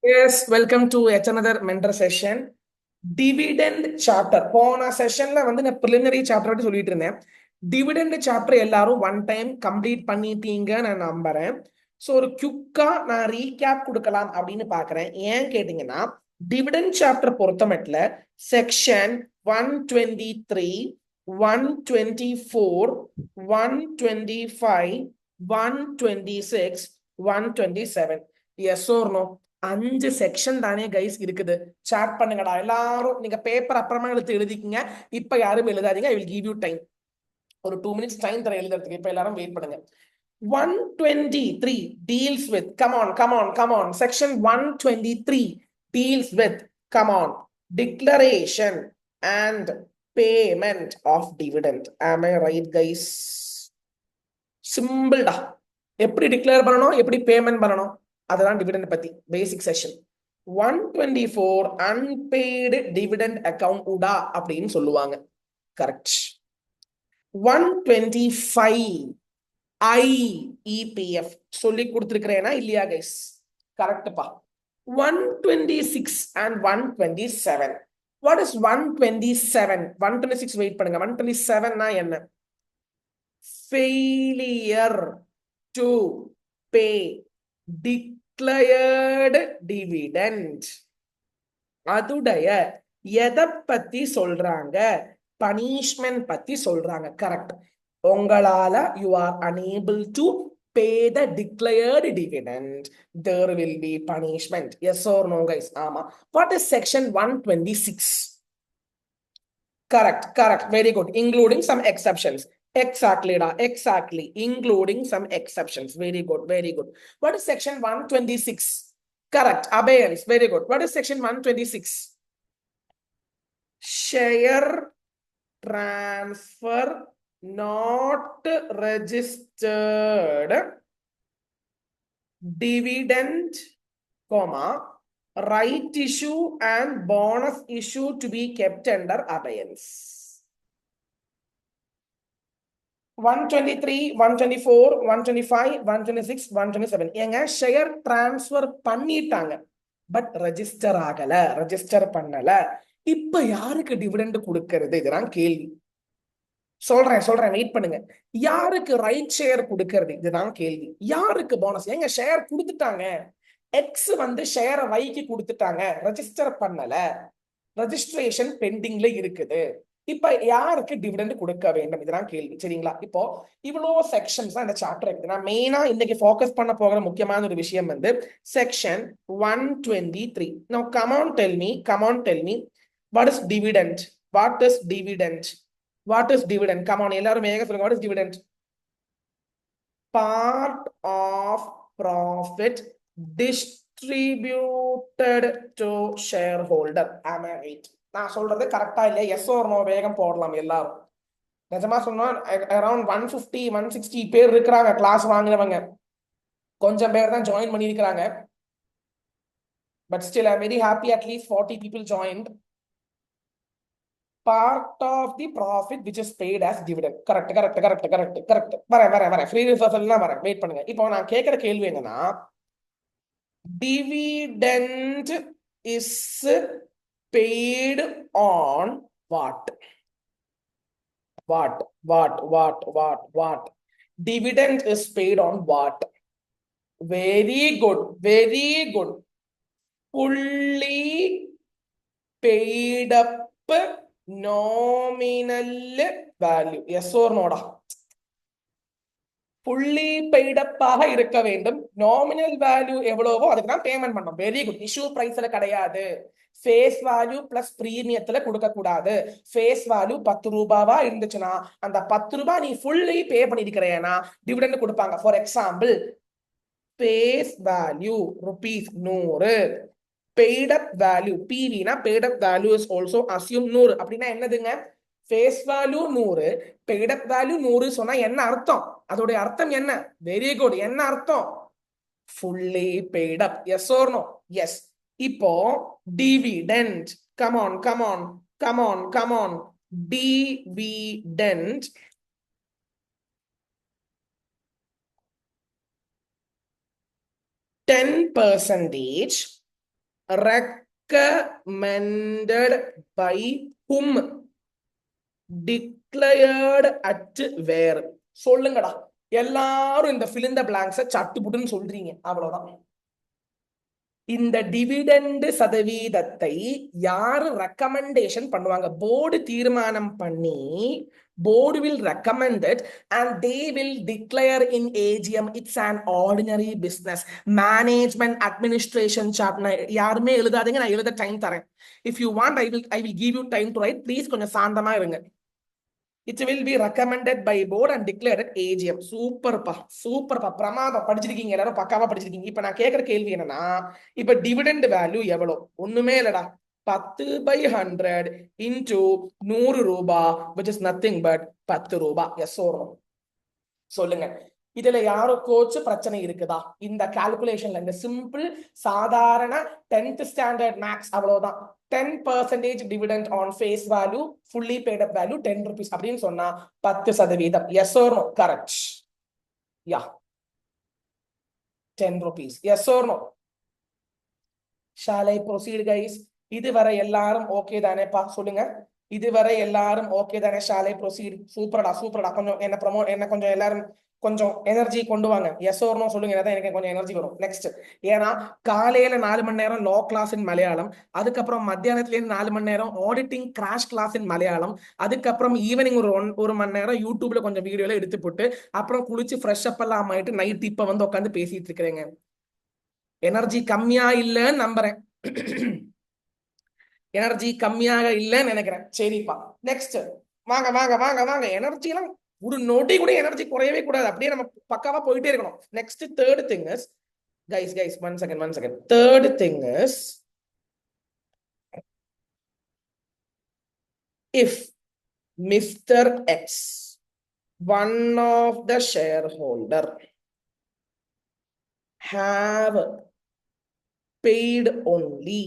Yes, welcome to yet another mentor session. Dividend chapter. போன செஷன்ல வந்து நான் preliminary chapter பத்தி சொல்லிட்டு இருந்தேன். டிவிடெண்ட் சாப்டர் எல்லாரும் ஒன் டைம் கம்ப்ளீட் பண்ணிட்டீங்க நான் நம்புறேன். ஸோ ஒரு குயிக்கா நான் ரீகேப் கொடுக்கலாம் அப்படின்னு பாக்குறேன். ஏன் கேட்டீங்கன்னா டிவிடெண்ட் சாப்டர் பொறுத்த மட்டும் section 123, 124, 125, 126, 127. Yes or no? 5 section தானே கைஸ் இருக்குது. சாட் பண்ணுங்கடா எல்லாரும். நீங்க பேப்பர் அப்புறமா எடுத்து எழுதிக்கீங்க. இப்ப யாரும் எழுதாதீங்க. I will give you time. ஒரு 2 minutes டைம் தர எழுதுறதுக்கு. இப்ப எல்லாரும் வெயிட் பண்ணுங்க. 123 deals with, come on. Section 123 deals with, come on, declaration and payment of dividend. Am I right guys? Simple டா. எப்படி டிக்ளேர் பண்ணணும், எப்படி பேமெண்ட் பண்ணணும், அதுதான் டிவிடெண்ட் பத்தி basic session. 124 unpaid dividend account உடா அப்படின்னு சொல்லுவாங்க. கரெக்ட். 125 IEPF சொல்லி கொடுத்திருக்கிறேனா இல்லையா கைஸ்? கரெக்ட்பா. 126 and 127. What is 127? 126 வெயிட் பண்ணுங்க. 127 னா என்ன? failure to pay declared dividend. அதுடைய எதை பத்தி சொல்றாங்க? பனிஷ்மெண்ட் பத்தி சொல்றாங்க. கரெக்ட். உங்களால you are unable to pay the declared dividend, there will be punishment. Yes or no guys? ஆமா. What is section 126? Correct. Very good. Including some exceptions. Exactly, da. Exactly. Including some exceptions. Very good. What is section 126? Correct. Abeyance. Very good. What is section 126? Share transfer not registered dividend, comma, right issue and bonus issue to be kept under abeyance. 123, 124, 125, 126, 127. ஏங்க share transfer பண்ணிட்டாங்க, but register ஆகல, register பண்ணல. இப்ப யாருக்கு dividend கொடுக்கிறது? இதுதான் கேள்வி. சொல்றேன் வெயிட் பண்ணுங்க. யாருக்கு ரைட் ஷேர் கொடுக்கிறது? இதுதான் கேள்வி. யாருக்கு போனஸ்? ஏங்க ஷேர் கொடுத்துட்டாங்க, எக்ஸ் வந்து ஷேரை வைக்கு கொடுத்துட்டாங்க, ரெஜிஸ்டர் பண்ணல, ரெஜிஸ்ட்ரேஷன் பெண்டிங்ல இருக்குது. இப்ப யாருக்கு டிவிடெண்ட் கொடுக்க வேண்டும்? இதுதான் கேள்வி. சரிங்களா? இப்போ இவ்வளோ செக்ஷன்ஸ் தான் இந்த சாப்டர் இருக்குது. நான் மெயினா இன்னைக்கு ஃபோக்கஸ் பண்ண போகிற முக்கியமான ஒரு விஷயம் வந்து section 123. Now come on tell me what is dividend? What is dividend? Come on எல்லாரும் வேக சொல்லுங்க. What is dividend? Part of profit distributed to shareholder. Am I right? நான் சொல்றது கரெக்டா இல்லையா? எஸ் ஓர் நோ வேகம் போடலாம் எல்லாரும். நிஜமா சொன்னா அரௌண்ட் 150 160 பேர் இருக்கிறாங்க கிளாஸ் வாங்குறவங்க. கொஞ்சம் பேர் தான் ஜாயின் பண்ணியிருக்கிறாங்க. But still I very happy, at least 40 people joined. Part of the profit which is paid as dividend. Correct. வரேன். ஃப்ரீ ரிசர்வ் எல்லாம் வரேன். வெயிட் பண்ணுங்க. இப்போ நான் கேட்கிற கேள்வி என்னன்னா, dividend is paid on what? Dividend is paid on what? Very good. Fully paid up nominal value. Yes or no டா? fully paid up ஆக இருக்க வேண்டும். நாமினல் வேல்யூ எவ்வளவோ அதுக்கு தான் பேமெண்ட் பண்ணணும். Very good. இஷ்யூ பிரைஸ்ல கிடையாது. ஃபேஸ் வேல்யூ பிளஸ் பிரீமியத்துல கொடுக்க கூடாது. ஃபேஸ் வேல்யூ 10 ரூபாவா இருந்துச்சுன்னா அந்த 10 ரூபாய் நீ ஃபுல்லி பே பண்ணிருக்கிறேன்னா டிவிடெண்ட் கொடுப்பாங்க. For example, face value rupees 100, paid up value PV னா paid up value is also assume 100. அப்படின்னா என்னதுங்க? Face value 100, paid up value 100 சொன்னா என்ன அர்த்தம்? அதோட அர்த்தம் என்ன? Very good. என்ன அர்த்தம்? fully paid up. Yes or no? Yes. இப்போ dividend, come on. Dividend 10% recommended by whom, declared at where. சொல்லுங்கடா. எல்லாரும் இந்த fill in the blanks சட்டு புட்டுன்னு சொல்றீங்க, அவ்வளவுதான். இந்த டிவிடெண்ட் சதவீதத்தை யாரு ரெக்கமெண்டேஷன் பண்ணுவாங்க? போர்டு தீர்மானம் பண்ணி, board will recommend it and they will declare in AGM. It's an ordinary business. Management administration chart. யாருமே எழுதாதீங்க, நான் எழுத டைம் தரேன். If you want, I will give you time to write. Please கொஞ்சம் சாந்தமா இருங்க. It will be recommended by board and declared at AGM. சூப்பர்ப்பா, சூப்பர்ப்பா, பிரமாதம். படிச்சிருக்கீங்க, எல்லாரும் பக்காவா படிச்சிருக்கீங்க. இப்ப நான் கேட்கிற கேள்வி என்னன்னா, இப்ப டிவிடெண்ட் வேல்யூ எவ்வளவு? ஒண்ணுமே இல்லடா, 10/100 into 100 ரூபாய், which is nothing but 10 ரூபாய். Yes or no? சொல்லுங்க. இதுல யாருக்கோச்சு பிரச்சனை இருக்குதா? இந்த கால்குலேஷன்ல, இந்த சிம்பிள் சாதாரண 10th ஸ்டாண்டர்ட் மேக்ஸ், அவ்வளவுதான். 10% dividend on face value, fully paid up value 10 rupees அப்படின்னு சொன்னா 10%. Yes or no? Correct. Yeah. 10 rupees. Yes or no? Shall I proceed, guys? இதுவரை எல்லாரும் ஓகே தானேப்பா? சொல்லுங்க. இதுவரை எல்லாரும் ஓகே தானே? Shall I proceed? சூப்பர்டா, சூப்பர்டா. கொஞ்சம் என்ன கொஞ்சம் எல்லாரும் கொஞ்சம் எனர்ஜி கொண்டு வாங்க. எஸ் ஓர் நோ சொல்லுங்க, எனக்கு கொஞ்சம் எனர்ஜி வரும். நெக்ஸ்ட், ஏன்னா காலையில 4 மணி நேரம் லா கிளாஸ் இன் மலையாளம், அதுக்கப்புறம் மத்தியானத்துல 4 மணி நேரம் ஆடிட்டிங் கிராஷ் கிளாஸ் இன் மலையாளம், அதுக்கப்புறம் ஈவினிங் ஒரு மணி நேரம் யூடியூப்ல கொஞ்சம் வீடியோல எடுத்து போட்டு, அப்புறம் குளிச்சு ஃப்ரெஷ் அப் எல்லாம் ஆயிட்டு நைட் இப்ப வந்து உட்காந்து பேசிட்டு இருக்கிறேங்க. எனர்ஜி கம்மியா இல்லைன்னு நம்புறேன். எனர்ஜி கம்மியாக இல்லைன்னு நினைக்கிறேன். சரிப்பா, நெக்ஸ்ட் வாங்க வாங்க வாங்க வாங்க. எனர்ஜி எல்லாம் ஒரு நொடி கூட எனர்ஜி குறையவே கூடாது, அப்படியே நம்ம பக்காவா போயிட்டே இருக்கணும். Next third thing is, guys one second. Third thing is, if mister X, one of the shareholder, have paid only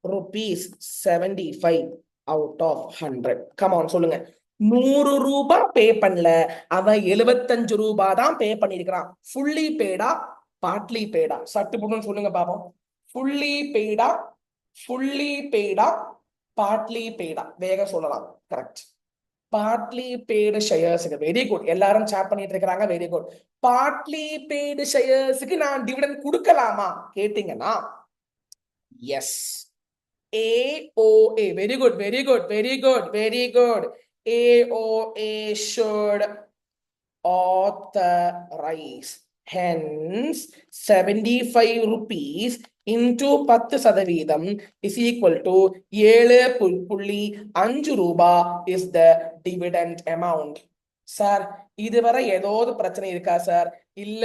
₹75 out of 100. Come on, சொல்லுங்க. 100 ரூபாய் பே பண்ணல, அவன் 75 ரூபாய் தான் பே பண்ணிருக்கிறான். ஃபுல்லி பேடா, பார்ட்லி பேடா? சட்டு புட்டுன்னு சொல்லுங்க பாப்போம். ஃபுல்லி பேடா, பார்ட்லி பேடா? வேக சொல்லலாம். கரெக்ட். பார்ட்லி பேடு ஷேர்ஸ்க்கு. வெரி குட், எல்லாரும் சாட் பண்ணிட்டு இருக்காங்க. Very good. பார்ட்லி பேடு ஷேர்ஸ்க்கு நான் டிவிடெண்ட் கொடுக்கலாமா கேட்டீங்கன்னா, yes. AOA. Very good. AOA should authorize. Hence, 75 rupees into 10% is equal to 7.5 ரூபாய் is the dividend amount. Sir, இதுவரை ஏதாவது பிரச்சனை இருக்கா சார்? இல்ல.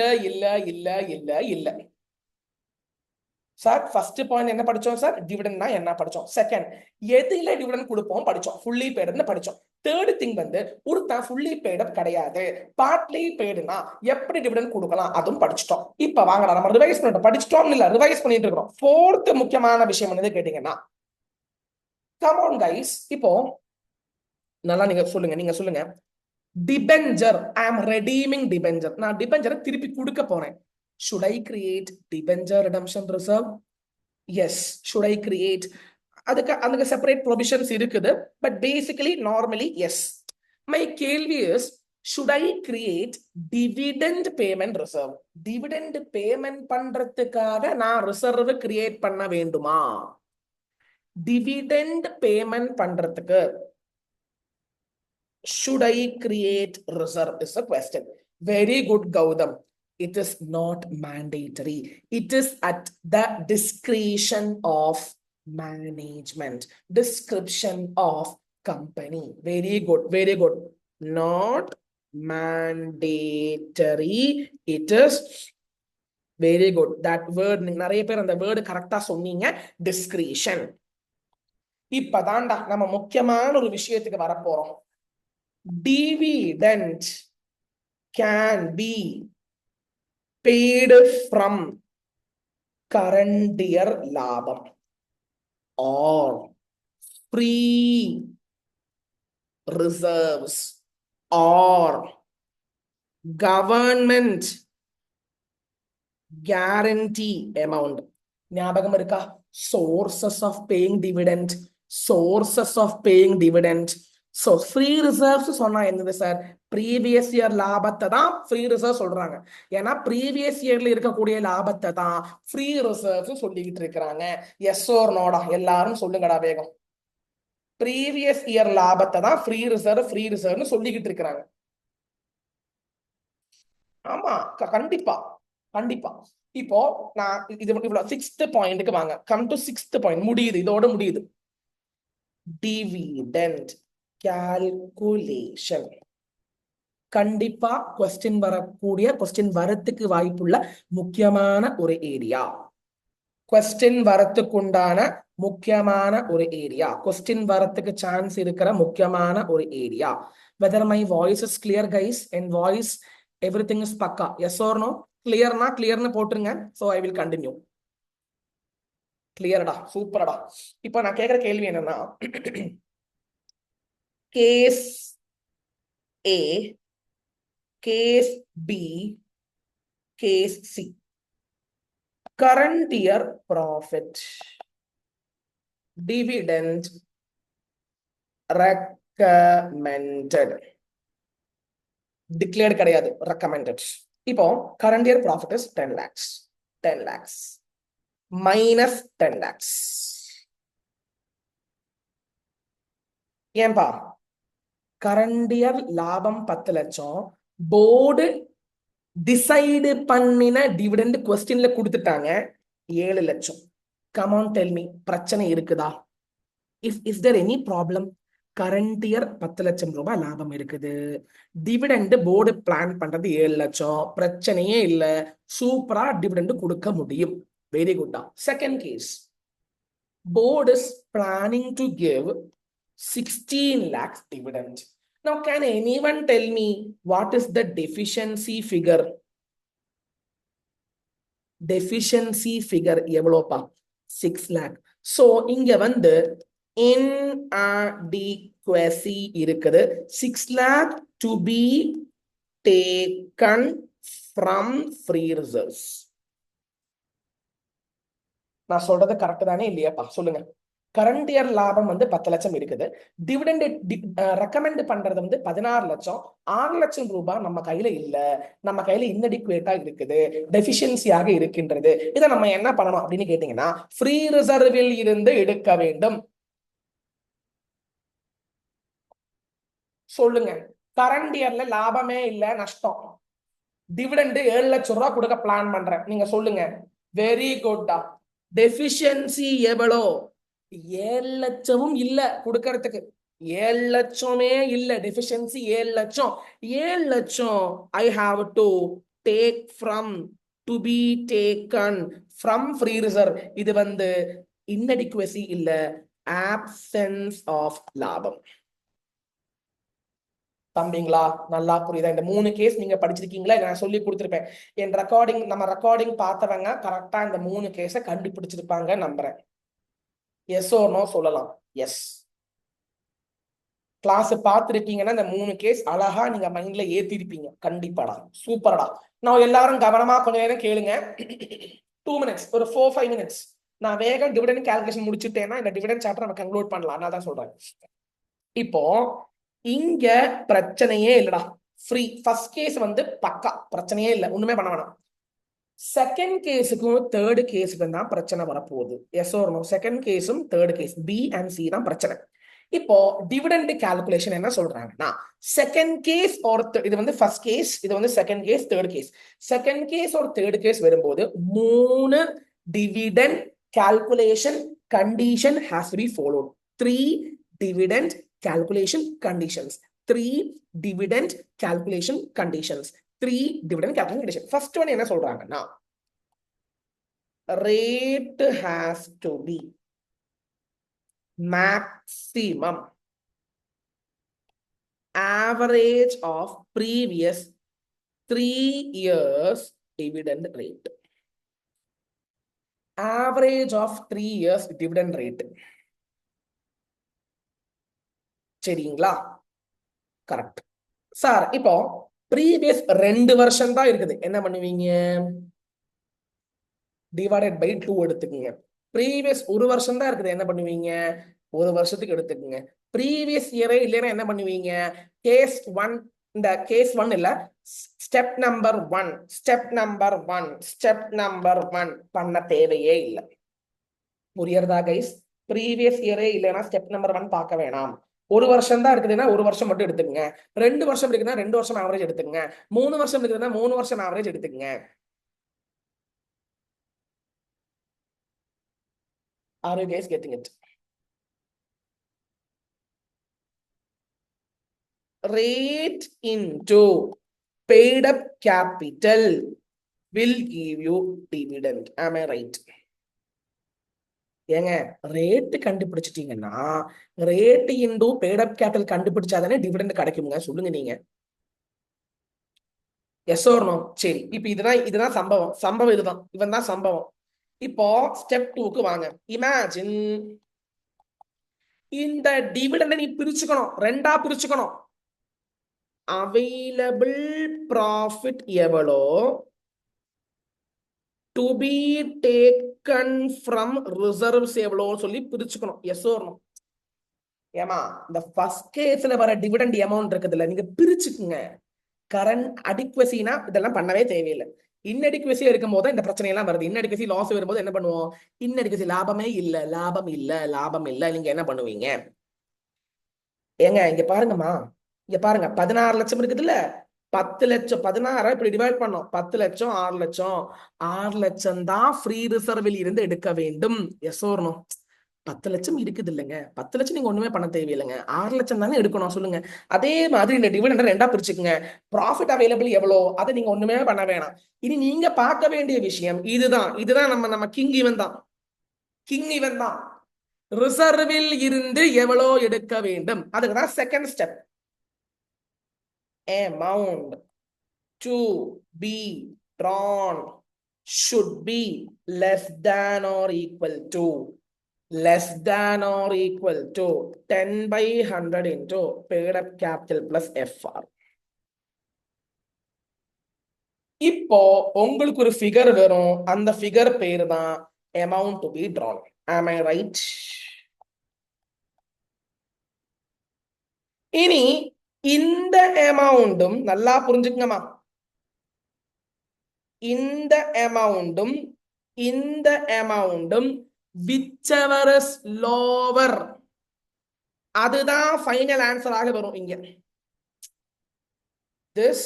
சார், ஃபர்ஸ்ட் பாயிண்ட் என்ன படிச்சோம் சார்? டிவிடெண்ட்னா என்ன படிச்சோம். செகண்ட், எதுல டிவிடெண்ட் கொடுப்போம் படிச்சோம். ஃபுல்லி பேய்டுன்னு படிச்சோம். தேர்ட் திங் வந்து, ஒருத்தன் ஃபுல்லி பேய்டு கிடையாது, பார்ட்லி பேய்டுனா எப்படி டிவிடெண்ட் கொடுக்கலாம், அதுவும் படிச்சிட்டோம். இப்ப வாங்கடா, நம்ம ரிவைஸ் பண்ணிட்டோம். படிச்சிட்டோம் இல்ல, ரிவைஸ் பண்ணிட்டு இருக்கோம். ஃபோர்த் முக்கியமான விஷயம் என்னது கேட்டீங்கன்னா, கம் ஆன் கைஸ், இப்போ நல்லா நீங்க சொல்லுங்க. டிபெஞ்சர், ஐ அம் ரெடீமிங் டிபெஞ்சர். நான் டிபெஞ்சரை திருப்பி கொடுக்க போறேன். Should I create debenture redemption reserve? Yes. Should I create? அதுக்கு செப்பரேட் ப்ரொவிஷன்ஸ் இருக்குது. But basically normally yes. My கேள்வி is, should I create dividend payment reserve? Dividend payment பண்றதுக்காக நான் ரிசர்வ் கிரியேட் பண்ண வேண்டுமா? டிவிடெண்ட் பேமெண்ட் பண்றதுக்கு should I create reserve is a question. Very good, Gautam. It is not mandatory. It is at the discretion of management, description of company. Very good. Not mandatory. It is very good. That word, நிறைய பேர் அந்த word கரெக்டா சொன்னீங்க, discretion. இப்பதான்டா நம்ம முக்கியமான ஒரு விஷயத்துக்கு வரப்போறோம். Dividend can be paid from current year லாபம் or free reserves or government guarantee amount. ஞாபகம் இருக்கா? Sources of paying dividend, sources of paying dividend. So free reserves சொன்னா என்னது சார்? ப்ரீவியஸ் இயர் லாபத்தை தான் ஃப்ரீ ரிசர்வ் சொல்றாங்க. ஏன்னா ப்ரீவியஸ் இயர்ல இருக்கக்கூடிய லாபத்தை தான் ஃப்ரீ ரிசர்வ்ஸ் சொல்லிக்கிட்டு இருக்கிறாங்க. எஸ் ஓர் நோடா? எல்லாரும் சொல்லுங்கடா வேகம். ப்ரீவியஸ் இயர் லாபத்தை தான் ஃப்ரீ ரிசர்வ்னு சொல்லிக்கிட்டு இருக்கிறாங்க. ஆமா, கண்டிப்பா கண்டிப்பா. இப்போ நான் இது இவ்வளவு 6th பாயிண்ட்க்கு வாங்க. Come to 6th point. முடியுது, இதோட முடியுது. Dividend calculation. கண்டிப்பா கொஸ்டின் வரக்கூடிய, கொஸ்டின் வரத்துக்கு வாய்ப்புள்ள முக்கியமான ஒரு ஏரியா. கொஸ்டின் வரத்துக்கு உண்டான முக்கியமான ஒரு ஏரியா. கொஸ்டின் வரத்துக்கு சான்ஸ் இருக்கிற முக்கியமான ஒரு area. Whether my voice is clear guys? என் வாய்ஸ் எவ்ரிதிங் இஸ் பக்கா? Yes or no? கிளியர்னா கிளியர்னு போட்டுருங்க. So I will continue. கிளியர்டா, சூப்பர்டா. இப்போ நான் கேட்கிற கேள்வி என்னன்னா, case A, case B, case C. Current year profit, dividend recommended. Declared கிடையாது, ரெக்கமெண்டட். இப்போ current year profit is 10 lakhs. 10 lakhs minus 10 lakhs. ஏன்பா? கரண்ட் இயர் லாபம் 10 லட்சம். போர்டு டிசைடு பண்ணின டிவிடெண்ட் கொஸ்டின்ல கொடுத்துட்டாங்க 7 லட்சம். கம் ஆன் டெல் மீ, பிரச்சனை இருக்குதா? Is there any problem? Current year 10 லட்சம் ரூபாய் லாபம் இருக்குது. டிவிடெண்ட் போர்டு பிளான் பண்றது 7 லட்சம். பிரச்சனையே இல்ல, சூப்பரா டிவிடெண்ட் கொடுக்க முடியும். வெரி குட்டா. Second case, board is planning to give 16 lakhs dividend. Now, can anyone tell me what is the deficiency figure? Deficiency figure எவ்வளோப்பா? 6 lakh. So, இங்க வந்து inadequacy இருக்குது. 6 lakh to be taken from free reserves. நான் சொல்றது correct தானே இல்லையாப்பா? சொல்லுங்க. Current year லாபம் வந்து 10 லட்சம் இருக்குது. டிவிடெண்ட் ரெக்கமெண்ட் பண்றது வந்து 16 லட்சம். 6 லட்சம் ரூபாய் நம்ம கையில இல்ல. நம்ம கையில இன்அடிக்குவேட்டா இருக்குது, டெபிஷியன்சியாக இருக்கின்றது. இதை நம்ம என்ன பண்ணணும் அப்படின்னு கேட்டீங்கன்னா, ஃப்ரீ ரிசர்வில் இருந்து எடுக்க வேண்டும். சொல்லுங்க. கரண்ட் இயர்ல லாபமே இல்ல, நஷ்டம். டிவிடெண்ட் 7 லட்சம் ரூபாய் கொடுக்க பிளான் பண்றேன். நீங்க சொல்லுங்க. வெரி குட்டா. டெபிஷியன்சி எவ்வளோ? 7 லட்சமும் இல்ல கொடுக்கறதுக்கு. 7 லட்சமே இல்ல, டெபிஷியன்சி 7 லட்சம். 7 லட்சம் I have to take from, to be taken from free reserve. இது வந்து இன்அடிக்குவசி இல்ல, ஆப்சென்ஸ் ஆஃப் லாபம். தம்பிங்களா, நல்லா புரியுதா? இந்த 3 கேஸ் நீங்க படிச்சிருக்கீங்களா? நான் சொல்லி கொடுத்துருப்பேன். என் ரெக்கார்டிங், நம்ம ரெக்கார்டிங் பார்த்தவங்க கரெக்டா இந்த 3 கேஸை கண்டுபிடிச்சிருப்பாங்க நம்புறேன். எஸ் ஓ நோ சொல்லலாம். எஸ். கிளாஸ் பார்த்துருக்கீங்கன்னா இந்த 3 கேஸ் அழகா நீங்க மைண்ட்ல ஏத்திருப்பீங்க. கண்டிப்பாடா, சூப்பரடா. நான் எல்லாரும் கவனமா கொஞ்ச நேரம் கேளுங்க. 2 minutes, ஒரு 4-5 minutes. நான் வேகம் டிவிடெண்ட் கால்குலேஷன் முடிச்சுட்டேன்னா இந்த டிவிடெண்ட் சாப்டர் நம்ம கன்க்ளூட் பண்ணலாம். நான் தான் சொல்றேன். இப்போ இங்க பிரச்சனையே இல்லடா, ஃப்ரீ. ஃபர்ஸ்ட் கேஸ் வந்து பக்கா, பிரச்சனையே இல்லை, ஒண்ணுமே பண்ண வேணாம். செகண்ட் கேஸுக்கும் தேர்ட் கேஸுக்கும் தான் பிரச்சனை வரப்போகுது. Yes or no? செகண்ட் கேஸும் third case, B and C தான் பிரச்சனை. இப்போ டிவிடெண்ட் கால்குலேஷன் என்ன சொல்றாங்கன்னா, செகண்ட் கேஸ் ஒரு, இது வந்து ஃபர்ஸ்ட் கேஸ், இது வந்து second case, third case. Second case ஒரு தேர்ட் கேஸ் வரும்போது 3 dividend calculation condition has to be followed. 3 dividend calculation conditions. 3 dividend calculation conditions. 3 dividend calculation conditions. First one என்ன சொல்றாங்கன்னா, rate has to be maximum average of previous 3 years dividend rate. Average of 3 years dividend rate. சரிங்களா? Correct sir. இப்போ previous 2 வருஷம் தான் இருக்குது. என்ன பண்ணுவீங்க? Divided by 2 எடுத்துக்கங்க. ப்ரீவியஸ் ஒரு வருஷம் தான் இருக்குது, என்ன பண்ணுவீங்க, ஒரு வருஷத்துக்கு எடுத்துக்கங்க. ப்ரீவியஸ் இயரே இல்லைன்னா என்ன பண்ணுவீங்க, கேஸ் 1, இந்த கேஸ் 1 இல்ல, step number 1 step number 1 step number 1 பண்ண தேவையே இல்லை. புரியுறதா கைஸ்? ப்ரீவியஸ் இயரே இல்லைன்னா ஸ்டெப் நம்பர் 1 பார்க்க வேணாம். ஒரு வருஷம் தான் இருக்குதுன்னா ஒரு வருஷம் மட்டும் எடுத்துக்கங்க. 2 வருஷம் இருக்குதுன்னா 2 வருஷம் ஆவரேஜ் எடுத்துக்கங்க. 3 வருஷம் இருக்குதுன்னா 3 வருஷம் ஆவரேஜ் எடுத்துக்கங்க. Are you guys getting it? Rate into paid up capital will give you dividend. Am I right? ஏங்க, ரேட் கண்டுபிடிச்சிட்டீங்கன்னா rate into paid up capital கண்டுபிடிச்சாதானே டிவிடெண்ட் கிடைக்குங்க, சொல்லுங்க நீங்க. Yes or no? சரி, இப்ப இதுதான் சம்பவம் இதுதான், இவன் தான் சம்பவம். இப்போ ஸ்டெப் 2க்கு வாங்க. இமேஜின் இந்த டிவிடெண்ட் நீ பிரிச்சுக்கணும், ரெண்டா பிரிச்சுக்கணும். அவைலபிள் ப்ராஃபிட் எவ்வளோ, to be taken from reserves எவ்வளோன்னு சொல்லி பிரிச்சுக்கணும். S or no? ஏமா, இந்த ஃபர்ஸ்ட் கேஸ்ல வர டிவிடெண்ட் அமௌண்ட் இருக்குதுல்ல, நீங்க பிரிச்சுக்குங்க. கரண்ட் அடிக்வசினா இதெல்லாம் பண்ணவே தேவையில்லை. இன்னடிக்வசி இருக்கும் போது இந்த பிரச்சனை எல்லாம் வருது. இன்னடிக்வசி லாஸ் வரும்போது என்ன பண்ணுவோம், இன்னடிக்வசி லாபமே இல்ல லாபம் இல்ல லாபம் இல்ல, நீங்க என்ன பண்ணுவீங்க? ஏங்க இங்க பாருங்கம்மா, இங்க பாருங்க, 16 லட்சம் இருக்குதுல்ல, 10 லட்சம் 16 இப்படி டிவைட் பண்ணோம். 10 லட்சம் 6 லட்சம், 6 லட்சம் தான் ஃப்ரீ ரிசர்வில் இருந்து எடுக்க வேண்டும். S or no? 10 லட்சம் இருக்குது இல்லைங்க, 10 லட்சம் நீங்க ஒண்ணுமே பண்ண தேவையில்லைங்க, 6 லட்சம் தானே எடுக்கணும், சொல்லுங்க. அதே மாதிரி இந்த டிவிடெண்ட் ரெண்டா பிரிச்சுக்குங்க. ப்ராஃபிட் அவைலபிள் எவ்வளோ, அதை நீங்க ஒண்ணுமே பண்ண வேணாம். இனி நீங்க பார்க்க வேண்டிய விஷயம் இதுதான் நம்ம கிங் ஈவன் தான். கிங் ஈவன் தான். ரிசர்வில் இருந்து எவ்வளோ எடுக்க வேண்டும், அதுக்குதான் second step. amount to be drawn should be less than or equal to 10 by 100 into paid up capital plus FR. இப்போ உங்களுக்கு ஒரு ஃபிகர் வரும், அந்த ஃபிகர் பேரு தான் amount to be drawn. Am I right? இனி இந்த அமௌண்டும் நல்லா புரிஞ்சுக்கங்கம்மா, இந்த அமௌண்டும் whichever is lower, அதுதான் ஃபைனல் ஆன்சர் ஆக வரும் இங்க. this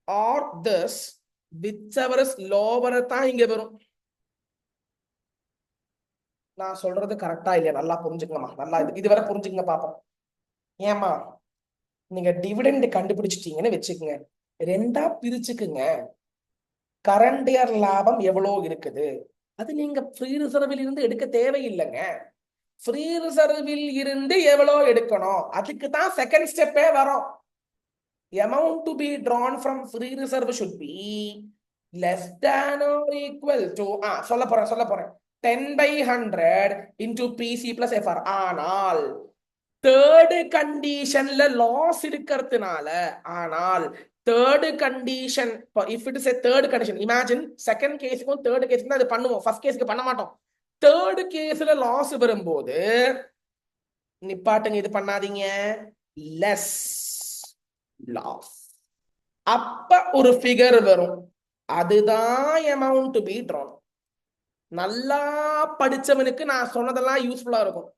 or this, whichever is lower தான் இங்க வரும். நான் சொல்றது கரெக்டா இல்லையா, நல்லா புரிஞ்சுக்கங்கம்மா, நல்லா இதுவரை புரிஞ்சுக்கங்க பாப்போம். ஏமா, நீங்க டிவிடெண்ட் கண்டுபிடிச்சிட்டீங்கன்னு வச்சுக்கோங்க, ரெண்டா பிரிச்சுக்குங்க. கரண்ட் இயர் லாபம் எவ்வளவு இருக்குது, அது நீங்க ஃப்ரீ ரிசர்வில் இருந்து எடுக்க தேவையில்லைங்க. ஃப்ரீ ரிசர்வில் இருந்து எவ்வளோ எடுக்கணும், அதுக்கு தான் செகண்ட் ஸ்டெப்பே வரும். amount to be drawn from free reserve should be less than or equal to சொல்ல போறேன் 10 by 100 into PC plus FR. ஆனால் தேர்ட் கண்டிஷன்ல லாஸ் இருக்கிறதுனால, ஆனால் third condition, if it is a third condition, imagine second கேஸுக்கும் third கேஸுக்கும் அது பண்ணுவோம், ஃபர்ஸ்ட் கேஸுக்கு பண்ண மாட்டோம். தேர்ட் கேஸ்ல லாஸ் வரும்போது நிப்பாட்டுங்க, இது பண்ணாதீங்க, லெஸ் லாஸ். அப்ப ஒரு ஃபிகர் வரும், அதுதான் amount to be drawn. நல்லா படிச்சவனுக்கு நான் சொன்னதெல்லாம் யூஸ்ஃபுல்லா இருக்கும்.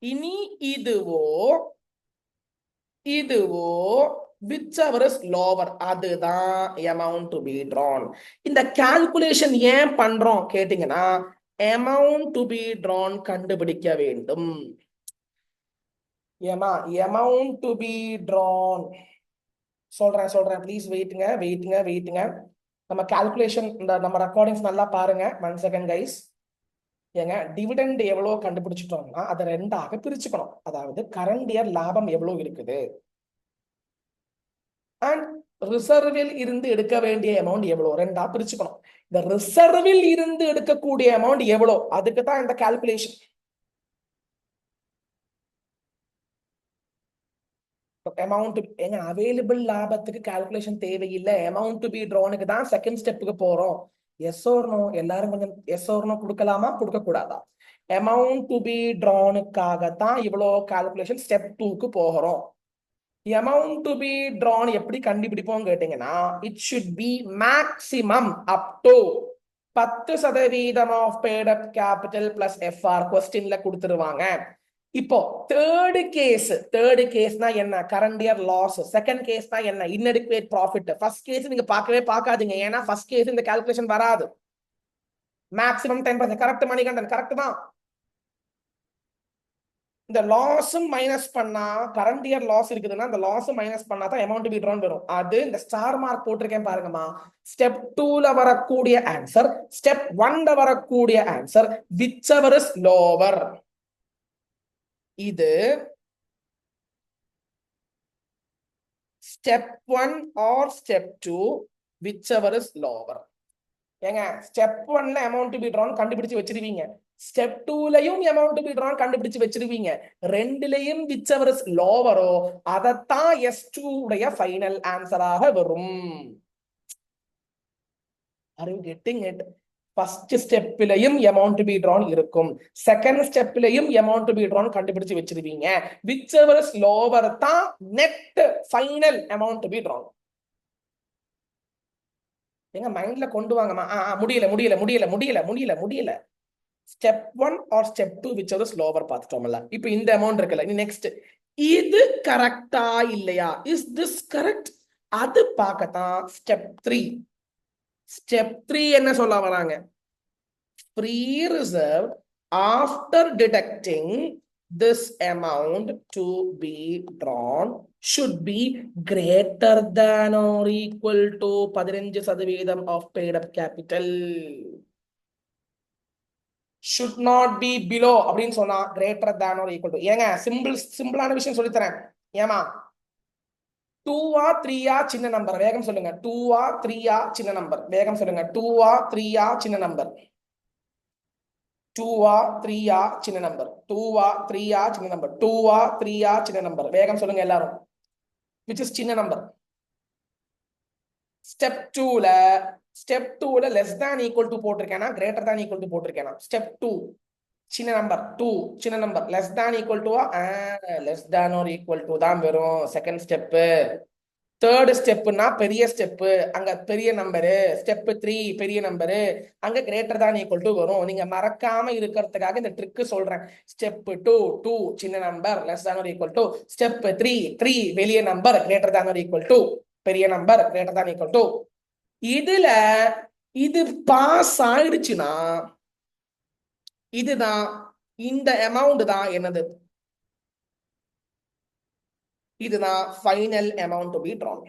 இனி இதுவோ whichever is lower, அதுதான் amount to be drawn. இந்த கால்குலேஷன் ஏன் பண்றோம் கேட்டீங்கன்னா, amount to be drawn கண்டுபிடிக்க வேண்டும். ஏமா, amount to be drawn சொல்றேன் ப்ளீஸ் வெயிட்டுங்க. நம்ம கால்குலேஷன், நம்ம ரெக்கார்டிங்ஸ் நல்லா பாருங்க. 1 செகண்ட் கைஸ். ஏங்க, டிவிடெண்ட் எவ்வளவு கண்டுபிடிச்சிட்டோம்னா அதை ரெண்டாக பிரிச்சுக்கணும். அதாவது கரண்ட் இயர் லாபம் எவ்வளவு இருக்குது அண்ட் ரிசர்வில் இருந்து எடுக்க வேண்டிய அமௌண்ட் எவ்வளவு, ரெண்டா பிரிச்சுக்கணும். இந்த ரிசர்வில் இருந்து எடுக்கக்கூடிய அமௌண்ட் எவ்வளவு, அதுக்கு தான் இந்த கால்குலேஷன். அமௌண்ட் எங்க அவைலபிள் லாபத்துக்கு கால்குலேஷன் தேவையில்லை, அமௌண்ட் டு பி ட்ரானுக்கு தான் செகண்ட் ஸ்டெப்புக்கு போறோம். Yes or no? எல்லாரும் கொஞ்சம் எஸ் ஆர் நோ கொடுக்கலாமா, கொடுக்க கூடாதா? அமௌண்ட் டு பி ட்ரானுக்காகத்தான் இவ்வளோ கால்குலேஷன் ஸ்டெப் 2க்கு போகிறோம். அமௌண்ட் டு பி ட்ரான் எப்படி கண்டுபிடிப்போம் கேட்டீங்கன்னா, it should be maximum up to 10% of paid up capital plus FR கொஸ்டின்ல கொடுத்துருவாங்க. இப்போ தேர்டு கேஸ்னா என்ன, கரண்ட் இயர் லாஸ். செகண்ட் கேஸ்னா என்ன, இன்அடிக்குவேட் ப்ராஃபிட். ஃபர்ஸ்ட் கேஸ் நீங்க பார்க்காதீங்க, ஏன்னா ஃபர்ஸ்ட் கேஸ் இந்த கால்குலேஷன் வராது. மேக்ஸிமம் 10%. கரெக்ட் மணிகண்டன், கரெக்ட் தான். இந்த லாஸும் மைனஸ் பண்ணா, கரண்ட் இயர் லாஸ் இருக்குதுன்னா இந்த லாஸும் மைனஸ் பண்ணா தான் அமௌண்ட் டு பி ட்ரான் வரும். அது இந்த ஸ்டார் மார்க் போட்டிருக்கேன் பாருங்கம்மா. ஸ்டெப் 2ல வரக்கூடிய ஆன்சர், ஸ்டெப் 1ல வரக்கூடிய ஆன்சர் whichever is lower. இது step 1 or step 2 whichever is lower. ஏங்க ஸ்டெப் 1ல அமௌண்ட் டு பி ட்ரான் கண்டுபிடிச்சு வச்சிருவீங்க, ஸ்டெப் 2லயும் அமௌண்ட் டு பி ட்ரான் கண்டுபிடிச்சு வச்சிருவீங்க. ரெண்டுலயும் whichever is lower-ஓ அதத்தான் S2 உடைய ஃபைனல் ஆன்சராக வரும். Are you getting it? First ஸ்டெப்லயும் அமௌண்ட் டு பி ட்ரான் இருக்கும், செகண்ட் ஸ்டெப்லயும் அமௌண்ட் டு பி ட்ரான் கண்டுபிடிச்சு வச்சிருவீங்க. whichever is lower தான் net final amount to be drawn. எங்க மைண்ட்ல கொண்டு வாங்கம்மா. முடியல. Step 1 or step 2 whichever is lower பார்த்துட்டோம்ல. இப்போ இந்த அமௌண்ட் இருக்குல்ல, நெக்ஸ்ட் இது கரெக்டா இல்லையா, இஸ் திஸ் கரெக்ட், அது பார்க்கத்தான் ஸ்டெப் 3. ஸ்டெப் 3 என்ன சொல்ல வராங்க, free reserve after deducting this amount to be drawn should be greater than or equal to 15% of paid up capital. should not be below அப்படின்னு சொன்னா greater than or equal to. ஏங்க சிம்பிளான விஷயம் சொல்லி தரேன். ஏமா 2-ஆ 3-ஆ சின்ன நம்பர், வேகம் சொல்லுங்க. 2-ஆ 3-ஆ சின்ன நம்பர், வேகம் சொல்லுங்க. 2-ஆ 3-ஆ சின்ன நம்பர், 2-ஆ 3-ஆ சின்ன நம்பர், 2-ஆ 3-ஆ சின்ன நம்பர், 2-ஆ 3-ஆ சின்ன நம்பர், வேகம் சொல்லுங்க எல்லாரும். which is சின்ன நம்பர். ஸ்டெப் 2ல less than equal to போட்டிருக்கேனா greater than equal to போட்டிருக்கேனா? ஸ்டெப் 2 சின்ன நம்பர், 2 சின்ன number, less than equal to less than or equal to தான் வரும் செகண்ட் ஸ்டெப். தேர்ட் ஸ்டெப்னா பெரிய ஸ்டெப், அங்க பெரிய நம்பரு. ஸ்டெப் 3 பெரிய நம்பரு, அங்க கிரேட்டர் தான் ஈக்குவல் டு வரும். நீங்க மறக்காம இருக்கிறதுக்காக இந்த ட்ரிக் சொல்றேன். ஸ்டெப் 2 சின்ன number, less than or equal to. Step 3 பெரிய number, greater than or equal to. பெரிய number, greater than equal to. இதுல இது பாஸ் ஆயிடுச்சுன்னா இதுதான், இந்த அமௌண்ட் தான் என்னது, இதுதான் final amount to be Tran.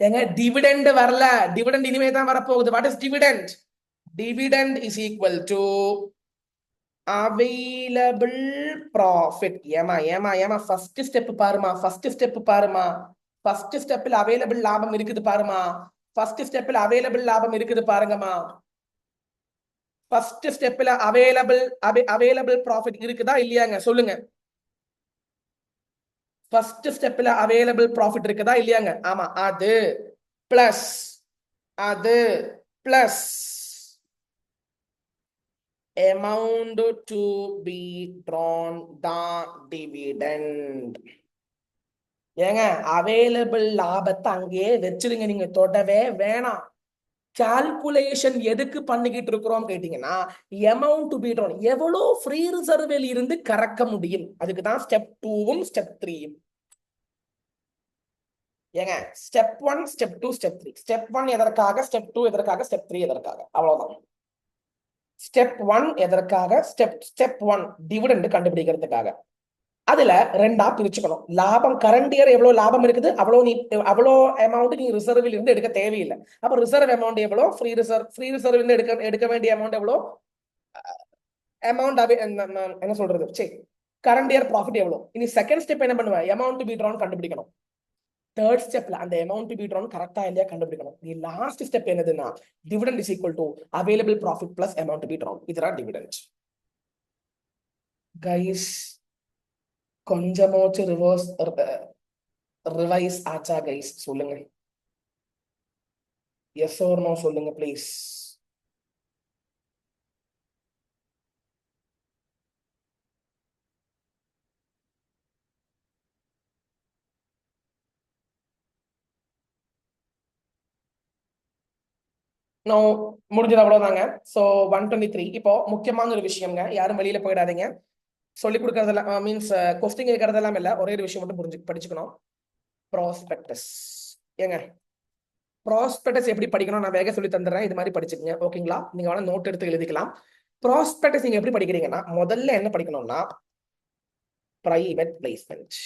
ஏங்க டிவிடெண்ட் வரல, டிவிடெண்ட் இனிமே தான் வரப்போகுது. What is dividend? Dividend is equal to available profit. ஏமா ஃபர்ஸ்ட் ஸ்டெப் பாருமா, ஃபர்ஸ்ட் ஸ்டெப்ல அவைலபிள் லாபம் இருக்குது பாருமா, ஃபர்ஸ்ட் ஸ்டெப்ல அவைலபிள் லாபம் இருக்குது பாருங்கம்மா. ஃபர்ஸ்ட் ஸ்டெப்ல அவைலபிள் ப்ராஃபிட் இருக்குதா இல்லையாங்க சொல்லுங்க. ஃபர்ஸ்ட் ஸ்டெப்ல அவைலபிள் ப்ராஃபிட் இருக்குதா இல்லையாங்க? ஆமா. அது plus amount to be drawn தான் டிவிடெண்ட். ஏங்க அவைலபிள் லாபத்தை அங்கேயே வச்சிருங்க, நீங்க தொடவே வேணாம். கால்குலேஷன் எதுக்கு பண்ணிக்கிட்டு இருக்கிறோம் கேட்டீங்கன்னா, amount to be drawn எவ்வளோ ஃப்ரீ ரிசர்வில் இருந்து கறக்க முடியும், அதுக்கு தான் ஸ்டெப் 2வும் ஸ்டெப் 3யும். ஏங்க ஸ்டெப் 1 ஸ்டெப் 2 ஸ்டெப் 3. ஸ்டெப் 1 எதற்காக, ஸ்டெப் 2 எதற்காக, ஸ்டெப் 3 எதற்காக, அவ்வளவுதான். ஸ்டெப் 1 எதற்காக, ஸ்டெப் 1 டிவிடெண்ட் கண்டுபிடிக்கிறதுக்காக. அதுல ரெண்டா பிரிச்சுக்கணும். லாபம் கரண்ட் இயர் எவ்வளவு லாபம் இருக்குது, அவ்வளோ அமௌண்ட் நீங்க ரிசர்வில் இருந்து எடுக்க தேவையில்லை. அப்ப ரிசர்வ் அமௌண்ட் எவ்வளோ, ஃப்ரீ ரிசர்வ் இருந்து எடுக்க வேண்டிய அமௌண்ட் எவ்வளோ, அமௌண்ட் என்ன சொல்றது, சரி கரண்ட் இயர் ப்ராஃபிட் எவ்வளோ. இனி செகண்ட் ஸ்டெப் என்ன பண்ணுவேன், அமௌண்ட் டு பி ட்ரான் கண்டுபிடிக்கணும். தேர்ட் ஸ்டெப்ல அந்த அமௌண்ட் டு பி ட்ரான் கரெக்டா இல்லையா கண்டுபிடிக்கணும். தி லாஸ்ட் ஸ்டெப் என்னதுன்னா, dividend is equal to available profit plus amount to be Tran. இதுதான் டிவிடெண்ட். கைஸ் கொஞ்சமாச்சும் ரிவைஸ் ஆச்சா கைஸ்? சொல்லுங்க, எஸ் ஆர் நோ சொல்லுங்க ப்ளீஸ். நோ, முடிஞ்சது அவ்வளவுதாங்க. ஸோ 123. இப்போ முக்கியமான ஒரு விஷயங்க, யாரும் வெளியில போயிடாதீங்க. சொல்லி கொடுக்கறதெல்லாம் மீன்ஸ் கொஸ்டின் கேட்கறதெல்லாம் இல்ல, ஒரே ஒரு விஷயம் மட்டும் படிச்சுக்கணும். ப்ராஸ்பெக்டஸ். ஏங்க, ப்ராஸ்பெக்டஸ் எப்படி படிக்கணும் நான் வேக சொல்லி தந்துடுறேன், இது மாதிரி படிச்சுக்கங்க, ஓகேங்களா? நீங்க வேணா நோட் எடுத்து எழுதிக்கலாம். ப்ராஸ்பெக்டஸ் நீங்க எப்படி படிக்கிறீங்கன்னா, முதல்ல என்ன படிக்கணும்னா பிரைவேட் பிளேஸ்மெண்ட்.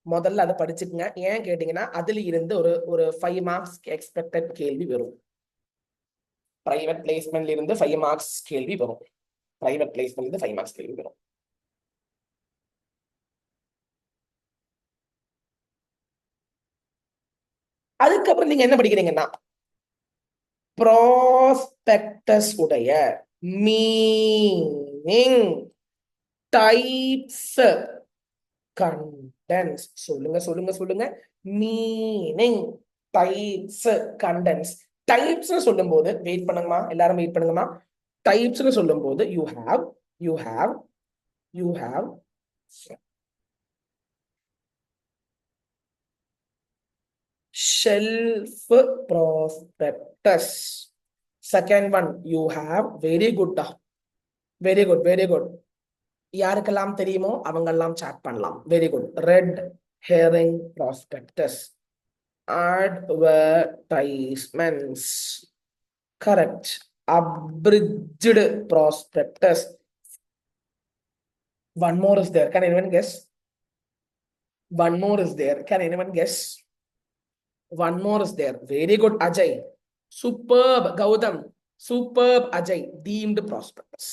முதல்ல அதை படிச்சுக்கங்க. ஏன் கேட்டீங்கன்னா, அதுல இருந்து ஒரு ஒரு 5 மார்க்ஸ் எக்ஸ்பெக்டட் கேள்வி வரும். பிரைவேட் பிளேஸ்மெண்ட்ல இருந்து 5 மார்க்ஸ் கேள்வி வரும். பிரைவேட் பிளேஸ்மெண்ட்ல இருந்து 5 மார்க்ஸ் கேள்வி வரும். அதுக்கப்புறம் நீங்க என்ன படிக்கிறீங்கன்னா, ப்ராஸ்பெக்டஸ் உடைய மீனிங், டைப்ஸ், கண்டென்ட்ஸ். சொல்லுங்க சொல்லுங்க சொல்லுங்க. Meaning, types, contents. டைப்ஸ் சொல்லும் போது வெயிட் பண்ணுங்கம்மா, எல்லாரும் வெயிட் பண்ணுங்கம்மா. டைப்ஸ் சொல்லும் போது you have shelf prospectus. Second one, you have very good, very good. யாருக்கெல்லாம் தெரியுமோ அவங்கெல்லாம் சாட் பண்ணலாம். Very good. Red herring prospectus, advertisements, correct. Abridged prospectus. One more is there, can anyone guess? One more is there, can anyone guess? One more is there. Very good, Ajay. Superb, Gautam. Superb, Ajay. Deemed prospectus.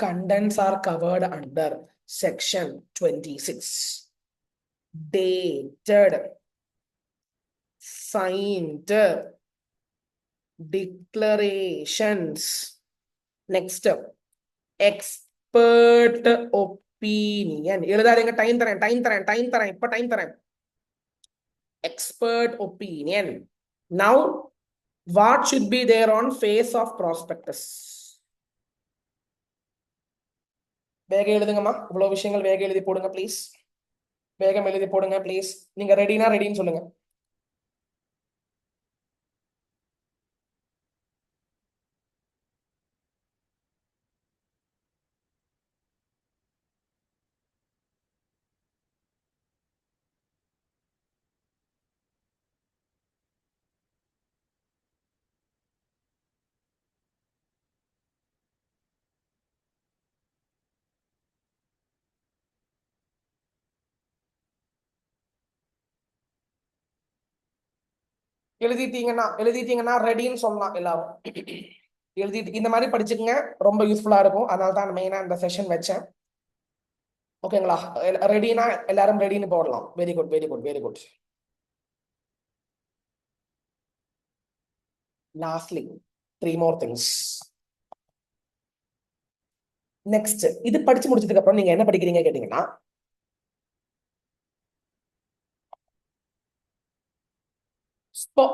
Contents are covered under section 26. Dated, signed, declarations. Next, expert opinion. எழுதாதீங்க, time தரேன், இப்ப time தரேன். Expert opinion. Now, what should be there on face of prospectus? வேக எழுதுங்கம்மா, இவ்வளவு விஷயங்கள் வேக எழுதி போடுங்க ப்ளீஸ். வேகம் எழுதி போடுங்க ப்ளீஸ். நீங்க ரெடினா ரெடின்னு சொல்லுங்க. எழுதிட்டீங்கன்னா ரெடின்னு சொல்லலாம் எல்லாரும். எழுதிட்டு இந்த மாதிரி படிச்சுக்கங்க, ரொம்ப யூஸ்ஃபுல்லா இருக்கும். அதனால தான் மெயினா இந்த செஷன் வச்சேன். ஓகேங்களா? ரெடினா எல்லாரும் ரெடின்னு போடலாம். Very good, very good, very good. Lastly 3 more things. Next, இது படிச்சு முடிச்சதுக்கு அப்புறம் நீங்க என்ன படிக்கிறீங்க கேட்டீங்கன்னா,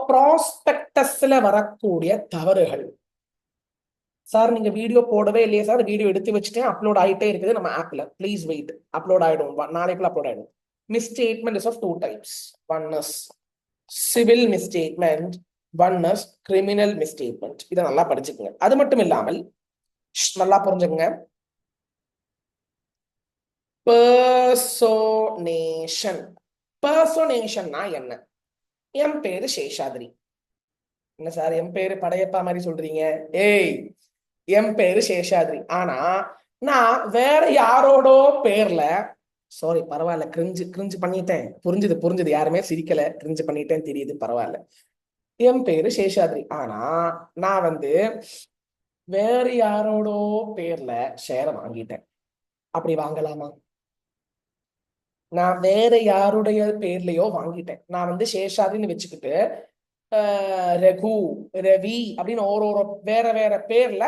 ப்ராஸ்பெக்டஸ்ல வரக்கூடிய தவறுகள். சார் நீங்க வீடியோ போடவே இல்லையே சார், வீடியோ எடுத்து வச்சுட்டேன், அப்லோட் ஆயிட்டே இருக்குது நம்ம ஆப்ல. ப்ளீஸ் வெயிட், அப்லோட் ஆயிடும், நாளைக்குள்ள அப்லோட் ஆயிடும். Misstatement is of 2 types. One is civil misstatement, one is criminal misstatement. இதை நல்லா படிச்சுக்கோங்க. அது மட்டும் இல்லாமல் நல்லா புரிஞ்சுக்கங்க, பர்சோனேஷன். பர்சோனேஷன்னா என்ன? என் பேரு சேஷாத்ரி. என்ன சார் என் பேரு படையப்பா மாதிரி சொல்றீங்க? ஏய், என் பேரு சேஷாத்ரி, ஆனா நான் வேற யாரோடோ பேர்ல, சாரி பரவாயில்ல, கிரிஞ்சு பண்ணிட்டேன். புரிஞ்சுது, யாருமே சிரிக்கல. கிரிஞ்சு பண்ணிட்டேன் தெரியுது, பரவாயில்ல. என் பேரு சேஷாத்ரி, ஆனா நான் வேற யாரோடோ பேர்ல ஷேரை வாங்கிட்டேன். அப்படி வாங்கலாமா? நான் வேற யாருடைய பேர்லயோ வாங்கிட்டேன். நான் சேஷாத்ரின்னு வச்சுக்கிட்டு ரகு, ரவி அப்படின்னு ஒரு வேற வேற பேர்ல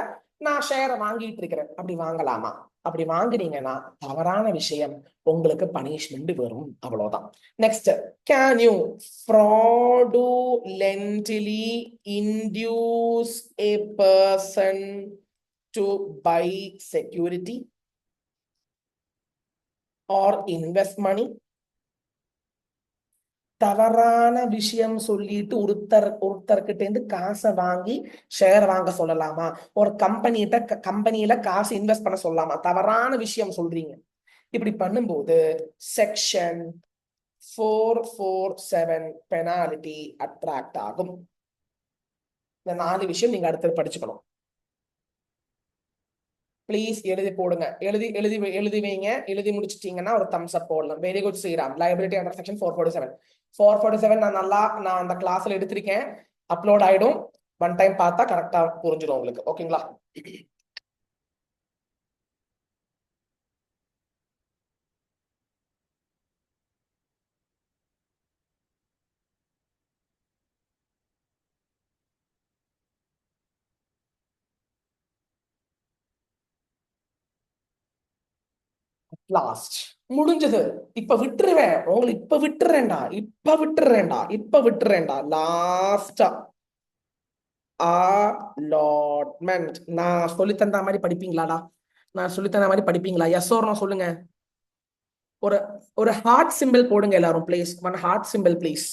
நான் ஷேரை வாங்கிட்டு இருக்கிறேன். அப்படி வாங்கலாமா? அப்படி வாங்குனீங்கன்னா தவறான விஷயம், உங்களுக்கு பனிஷ்மெண்ட் வரும். அவ்வளவுதான். Next, can you fraudulently induce a person to buy security or invest money? தவறான விஷயம் சொல்லிட்டு ஒருத்தர்கிட்ட இருந்து காசை வாங்கி ஷேர் வாங்க சொல்லலாமா? ஒரு கம்பெனியில காசு இன்வெஸ்ட் பண்ண சொல்லலாமா? தவறான விஷயம் சொல்றீங்க. இப்படி பண்ணும்போது செக்ஷன் 447 பெனாலிட்டி அட்ராக்ட் ஆகும். இந்த 4 விஷயம் நீங்க அடுத்து படிச்சுக்கணும். பிளீஸ் எழுதி போடுங்க. எழுதி வைங்க. எழுதி முடிச்சிட்டீங்கன்னா ஒரு தம்ஸ் அப் போடலாம். Very good Sriram. Liability under section 447 நான் அந்த கிளாஸ்ல எடுத்திருக்கேன். அப்லோட் ஆயிடும். ஒன் டைம் பார்த்தா கரெக்டா புரிஞ்சிடும் உங்களுக்கு. ஓகேங்களா? லாஸ்ட் முடிஞ்சது. இப்ப விட்டுருவேன் உங்களுக்கு. இப்ப விட்டுறேன்டா. லாஸ்டா allotment. நான் சொல்லி தந்த மாதிரி படிப்பீங்களாடா? எஸ் ஓர் நோ சொல்லுங்க. ஒரு ஹார்ட் சிம்பிள் போடுங்க எல்லாரும் please. One heart symbol please.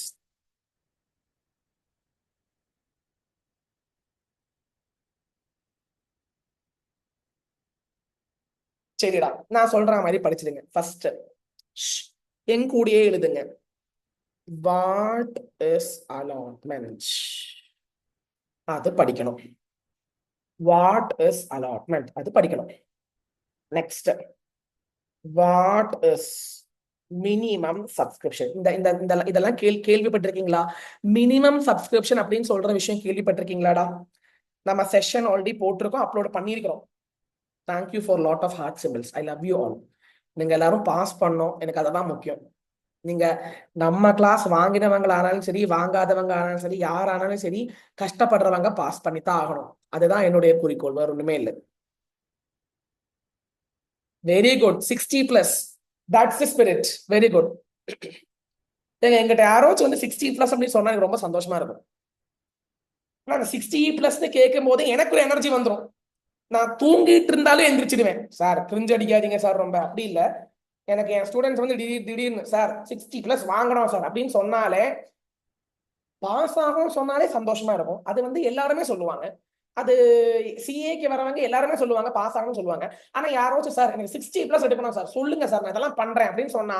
சரிடா, நான் சொல்ற மாதிரி படிச்சிடுங்க. ஃபர்ஸ்ட் என் கூடயே எழுதுங்க. What is allotment? அது படிக்கணும். What is allotment? அது படிக்கணும். Next, what is minimum subscription? இதெல்லாம் கேள்விப்பட்டிருக்கீங்களா? மினிமம் சப்ஸ்கிரிப்ஷன் அப்படின்னு சொல்ற விஷயம் கேள்விப்பட்டிருக்கீங்களாடா? நம்ம செஷன் ஆல்ரெடி போட்டிருக்கோம், அப்லோட் பண்ணிருக்கிறோம். Thank you for lot of heart symbols. I love you all. நீங்க எல்லாரும் பாஸ் பண்ணோம், எனக்கு அதெல்லாம் முக்கியம். நீங்க நம்ம கிளாஸ் வாங்கினவங்க ஆனாலும் சரி, வாங்காதவங்க ஆனாலும் சரி, யார் ஆனாலும் சரி, கஷ்டப்படுறவங்க பாஸ் பண்ணித்தான் ஆகணும். அதுதான் என்னுடைய குறிக்கோள், வேற ஒண்ணுமே இல்லை. Very good. 60+. That's the spirit. Very good. எங்கிட்ட யாராச்சும் வந்து 60+ அப்படின்னு சொன்னா எனக்கு ரொம்ப சந்தோஷமா இருக்கும். ஆனா 60+ கேட்கும் போது எனக்கு ஒரு எனர்ஜி வந்துடும். நான் தூங்கிட்டு இருந்தாலும் எந்திரிச்சிடுவேன். சார் கிரிஞ்சு அடிக்காதீங்க சார், ரொம்ப அப்படி இல்லை. எனக்கு என் ஸ்டூடெண்ட்ஸ் வந்து திடீர்னு சார் 60+ வாங்கணும் சார் அப்படின்னு சொன்னாலே, பாஸ் ஆகும் சொன்னாலே சந்தோஷமா இருக்கும். அது வந்து எல்லாருமே சொல்லுவாங்க. அது சிஏக்கு வரவங்க எல்லாருமே சொல்லுவாங்க பாஸ் ஆகணும்னு சொல்லுவாங்க. ஆனா யாராச்சும் சார் எனக்கு 60+ எடுக்கணும் சார், சொல்லுங்க சார், நான் இதெல்லாம் பண்றேன் அப்படின்னு சொன்னா,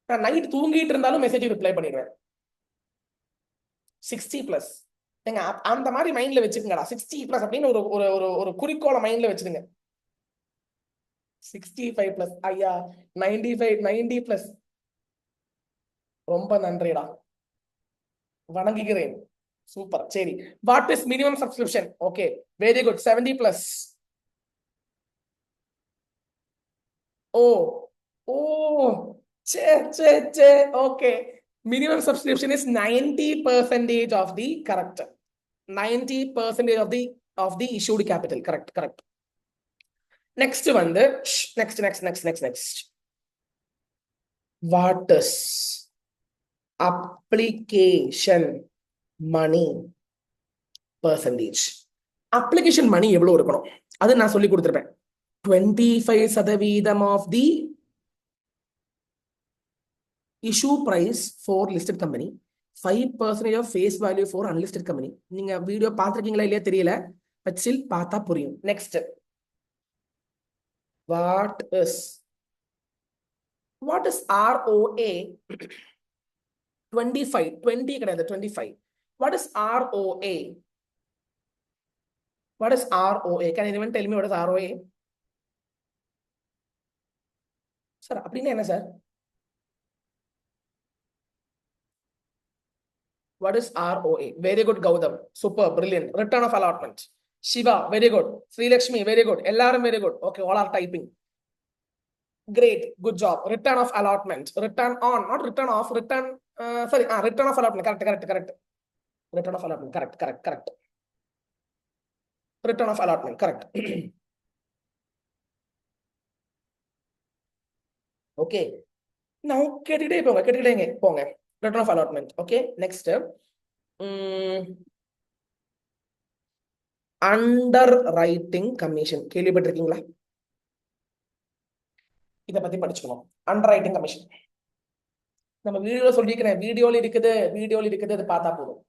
நான் நைட் தூங்கிட்டு இருந்தாலும் மெசேஜ் ரிப்ளை பண்ணிடுவேன். 60+. நீங்க அந்த மாதிரி மைண்ட்ல வச்சுக்கோங்கடா. 60+ அப்படின்னு ஒரு ஒரு ஒரு குறிக்கோளை மைண்ட்ல வச்சுடுங்க. 65+. ஐயா 95, 90+. ரொம்ப நன்றிடா, வணங்குகிறேன். சூப்பர். சரி, what is minimum subscription? Okay, very good. 70+. ஓ ஓ சே சே சே okay. Minimum subscription is 90% of the correct. 90% of the issued capital. Correct. Next வந்து next what is application money percentage? Application money எவ்வளவு இருக்கணும் அது நான் சொல்லி கொடுத்துருப்பேன். 25% of the issue price for listed company, 5% of face value for unlisted company. நீங்க video பார்த்துருக்கீங்களா இல்லையா தெரியல, பட் ஸ்டில் பார்த்தா புரியும். Next, what is ROA? 25, 20 கிடையாது, 25. What is ROA? What is ROA? Can anyone tell me what is ROA? Sir அப்படின்னா என்ன sir? What is ROA? Very good, Gautam. Super, brilliant. Return of allotment. Shiva, very good. Sri Lakshmi, very good. Ellarum, very good. Okay, all are typing. Great, good job. Return of allotment. Return on, not return off. Return, sorry, return of allotment. Correct. Return of allotment. Correct. Return of allotment. Correct. Okay, நான் கேட்டுக்கிட்டே போங்க. Return of allotment. Okay, next underwriting commission கேள்விப்பட்டிருக்கீங்களா? இத பத்தி படிச்சுக்கணும். Under writing commission நம்ம வீடியோல சொல்லியிருக்கிறேன், வீடியோல இருக்குது அது பார்த்தா போதும்.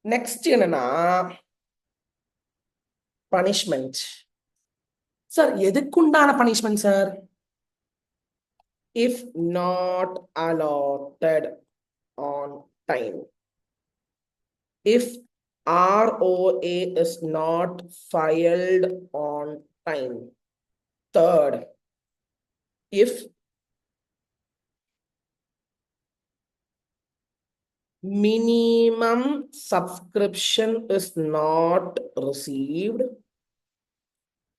நெக்ஸ்ட் என்னன்னா பனிஷ்மெண்ட். சார் எதுக்குண்டான punishment sir? If not allotted on time, if ROA is not filed on time. Third, if minimum subscription is not received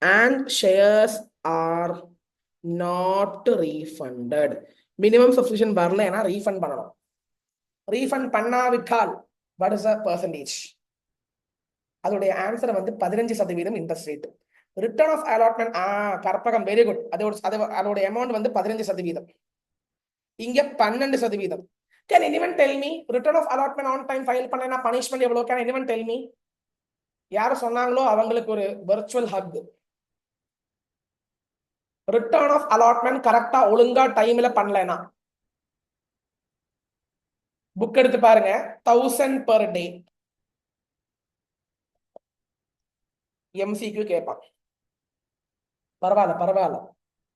and shares are not refunded. Minimum subscription வரல ஏன்னா refund பண்ணணும். Refund பண்ணாவிட்டால் what is the percentage? அதோடைய answer வந்து 15% interest rate. Return of allotment Karpagam very good. அதோட amount வந்து 15%. இங்க 12%. Can anyone tell me return of allotment on time file பண்ணனா punishment எவ்வளவு? Can anyone tell me? யார் சொன்னாங்களோ அவங்களுக்கு ஒரு virtual hug. Return of allotment கரெக்டா ஒழுங்கா டைம்ல பண்ணலனா புக் எடுத்து பாருங்க, 1000 per day. MCQ கேட்பான். பரவாயில்ல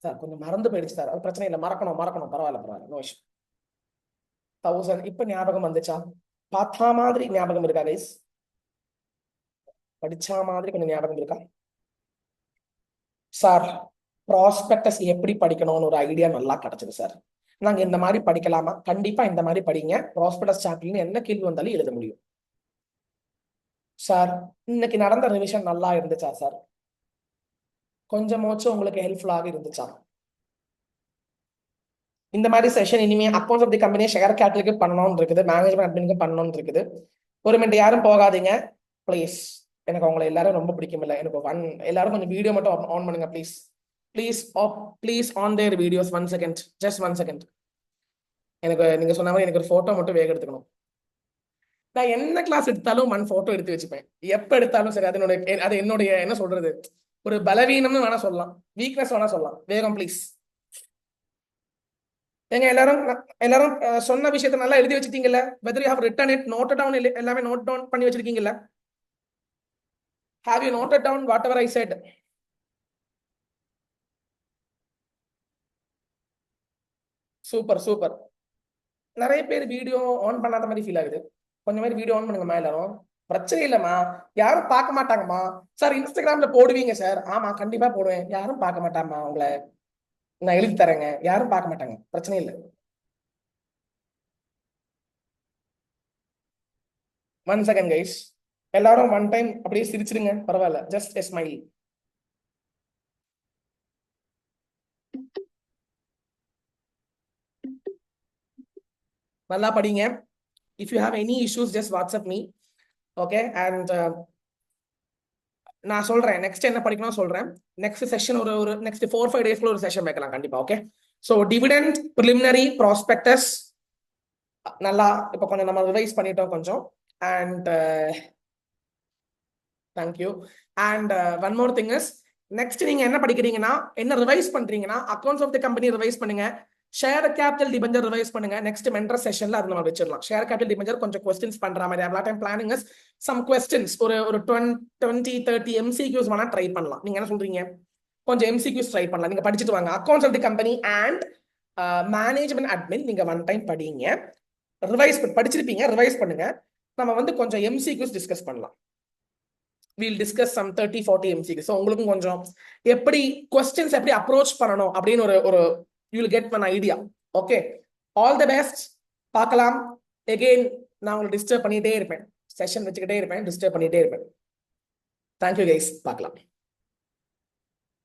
சார், கொஞ்சம் மறந்து போயிடுச்சு சார். அது பிரச்சனை இல்லை, மறக்கணும் பரவாயில்ல நோ இஷ்யூ. 1000 இப்ப ஞாபகம் வந்துச்சா? பார்த்தா மாதிரி ஞாபகம் இருக்கா கைஸ்? படிச்சா மாதிரி கொஞ்சம் ஞாபகம் இருக்கா? சார் ப்ராஸ்பெக்டஸ் எப்படி படிக்கணும்னு ஒரு ஐடியா நல்லா கிடைச்சது சார். நாங்க இந்த மாதிரி படிக்கலாமா? கண்டிப்பா இந்த மாதிரி படிங்க. ப்ராஸ்பெக்டஸ் சாப்டர்ல என்ன கேள்வி வந்தாலும் எழுத முடியும். சார் இன்னைக்கு நடந்த ரிவிஷன் நல்லா இருந்துச்சா சார்? கொஞ்சமாச்சும் உங்களுக்கு ஹெல்ப்ஃபுல்லாக இருந்துச்சா? இந்த மாதிரி செஷன் இனிமே accounts of the company share கேபிட்டலுக்கு பண்ணணும்னு இருக்குது, மேனேஜ்மெண்ட் அட்மினுக்கு பண்ணணும்னு இருக்குது. ஒரு மினிட் யாரும் போகாதீங்க ப்ளீஸ். எனக்கு அவங்களை எல்லாரும் ரொம்ப பிடிக்கும் இல்லை. எனக்கு எல்லாரும் கொஞ்சம் வீடியோ மட்டும் ஆன் பண்ணுங்க please. Please on their videos. 1 second, just 1 second. எனக்கு நீங்க சொன்ன மாதிரி எனக்கு ஒரு போட்டோ மட்டும் வேக எடுத்துக்கணும். நான் என்ன கிளாஸ் எடுத்தாலும் 1 போட்டோ எடுத்து வச்சுப்பேன். எப்ப எடுத்தாலும் சரி. அது என்னுடைய என்ன சொல்றது, ஒரு பலவீனம்னு வேணா சொல்லலாம், வீக்னஸ் வேணா சொல்லலாம். வேகம் ப்ளீஸ். எங்க எல்லாரும் சொன்ன விஷயத்தை நல்லா எழுதி வச்சுட்டீங்கல்ல? Whether you have written it, note down, எல்லாமே நோட் டவுன் பண்ணி வச்சிருக்கீங்கல்ல? Have you noted down whatever I said? Super. நிறைய பேர் வீடியோ ஆன் பண்ணாத மாதிரி ஃபீல் ஆகுது. கொஞ்சம் மாதிரி வீடியோ ஆன் பண்ணுங்கம்மா எல்லாரும். பிரச்சனை இல்லைம்மா, யாரும் பார்க்க மாட்டாங்கம்மா. சார் இன்ஸ்டாகிராம்ல போடுவீங்க சார்? ஆமா கண்டிப்பா போடுவேன். யாரும் பார்க்க மாட்டாங்கம்மா, உங்களை நான் எழுதி தரேங்க. யாரும் பார்க்க மாட்டாங்க, பிரச்சனை இல்லை. 1 செகண்ட் கைஸ். எல்லாரும் 1 டைம் அப்படியே சிரிச்சிருங்க, பரவாயில்ல. Just a smile. நல்லா படிங்க. If you have any issues just WhatsApp me. Okay, and நான் சொல்றேன் நெக்ஸ்ட் என்ன படிக்கணும் சொல்றேன். நெக்ஸ்ட் செஷன் ஒரு நெக்ஸ்ட் 4-5 டேஸ்க்குள்ள ஒரு செஷன் வைக்கலாம் கண்டிப்பா. Okay, so dividend, preliminary, prospectus நல்லா இப்போ கொஞ்சம் நம்ம ரிவைஸ் பண்ணிட்டோம் கொஞ்சம். And thank you. And one more thing is, next நீங்க என்ன படிக்கிறீங்கன்னா, என்ன ரிவைஸ் பண்றீங்கன்னா, accounts of the company revise பண்ணுங்க, ஷேர் கேபிட்டல் டிபெஞ்சர் ரிவைஸ் பண்ணுங்க. நெக்ஸ்ட் மென்டர் செஷன்ல அது நம்ம வச்சிடலாம். ஷேர் கேபிட்டல் டிபெஞ்சர் கொஞ்சம் கொஸ்டின்ஸ் பண்ற மாதிரி அவ்வளோ time planning is some questions ஒரு 20-30 MCQs வேணா ட்ரை பண்ணலாம். நீங்க என்ன சொல்றீங்க? கொஞ்சம் MCQs ட்ரை பண்ணலாம். நீங்க படிச்சுட்டு வாங்க. Accounts of the company and management admin நீங்க 1 டைம் படிங்க. படிச்சிருப்பீங்க, ரிவைஸ் பண்ணுங்க. நம்ம வந்து கொஞ்சம் MCQs டிஸ்கஸ் பண்ணலாம். we'll discuss some 30-40 MCQs. So உங்களுக்கும் கொஞ்சம் எப்படி கொஸ்டின்ஸ் எப்படி அப்ரோச் பண்ணணும் அப்படின்னு ஒரு you will get an idea. Okay, all the best. பார்க்கலாம். again நான் உங்களை டிஸ்டர்ப் பண்ணிட்டே இருப்பேன், செஷன் வச்சுக்கிட்டே இருப்பேன், டிஸ்டர்ப் பண்ணிட்டே இருப்பேன். தேங்க்யூ கைஸ், பார்க்கலாம்.